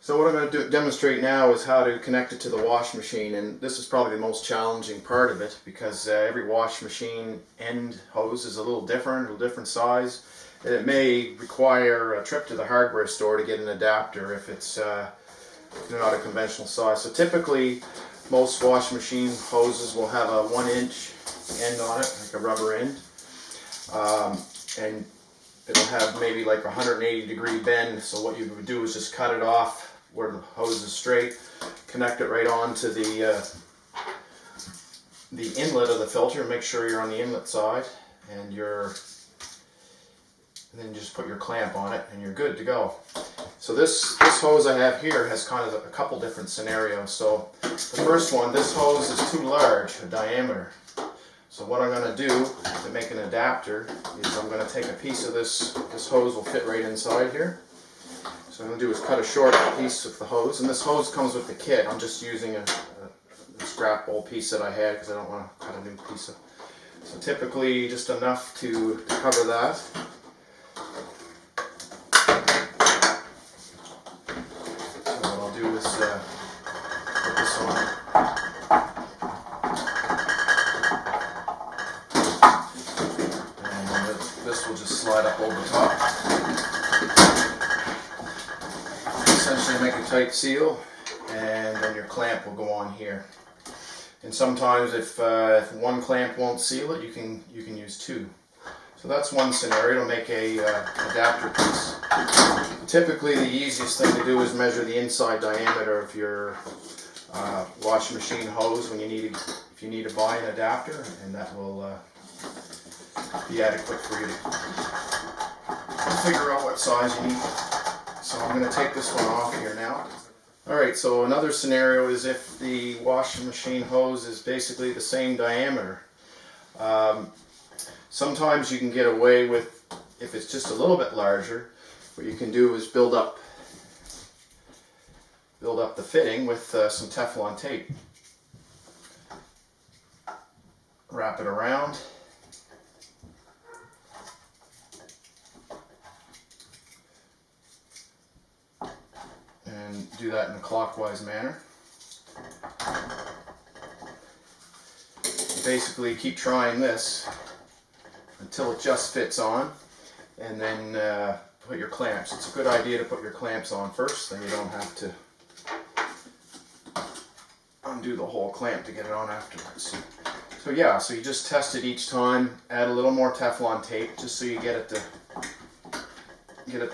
So what I'm going to demonstrate now is how to connect it to the wash machine, and this is probably the most challenging part of it because every wash machine end hose is a little different size, and it may require a trip to the hardware store to get an adapter if it's not a conventional size. So typically most wash machine hoses will have a 1-inch end on it, like a rubber end, and it'll have maybe like a 180-degree bend. So what you would do is just cut it off where the hose is straight, connect it right onto the inlet of the filter. Make sure you're on the inlet side, and then just put your clamp on it, and you're good to go. So this hose I have here has kind of a couple different scenarios. So the first one, this hose is too large a diameter. So what I'm going to do to make an adapter is I'm going to take a piece of this hose will fit right inside here. So what I'm going to do is cut a short piece of the hose, and this hose comes with the kit. I'm just using a scrap old piece that I had because I don't want to cut a new piece of. So typically just enough to cover that. So what I'll do is put this on. And this will just slide up over top. Essentially make a tight seal, and then your clamp will go on here. And sometimes if one clamp won't seal it, you can use two. So that's one scenario to make a adapter piece. Typically the easiest thing to do is measure the inside diameter of your washing machine hose when if you need to buy an adapter, and that will be adequate for you to figure out what size you need. So I'm going to take this one off here now. Alright, so another scenario is if the washing machine hose is basically the same diameter. Sometimes you can get away with, if it's just a little bit larger, what you can do is build up the fitting with some Teflon tape. Wrap it around. And do that in a clockwise manner. Basically keep trying this until it just fits on, and then put your clamps. It's a good idea to put your clamps on first, then you don't have to undo the whole clamp to get it on afterwards. So yeah, so you just test it each time, add a little more Teflon tape just so you get it to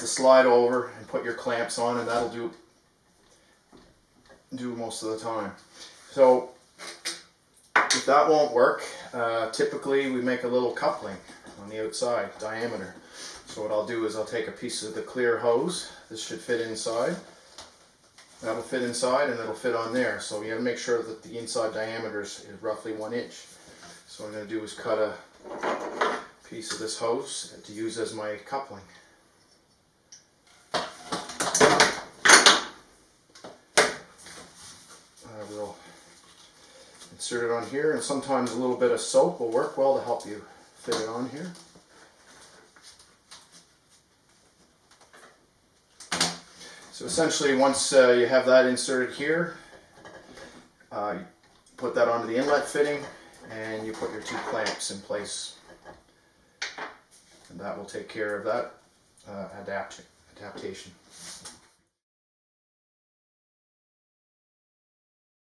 slide over, and put your clamps on, and that'll do most of the time. So if that won't work, typically we make a little coupling on the outside diameter. So what I'll do is I'll take a piece of the clear hose. This should fit inside. That'll fit inside, and it'll fit on there. So you have to make sure that the inside diameter is roughly 1 inch. So what I'm going to do is cut a piece of this hose to use as my coupling. I will insert it on here, and sometimes a little bit of soap will work well to help you fit it on here. So essentially once you have that inserted here, you put that onto the inlet fitting, and you put your 2 clamps in place. And that will take care of that adaptation.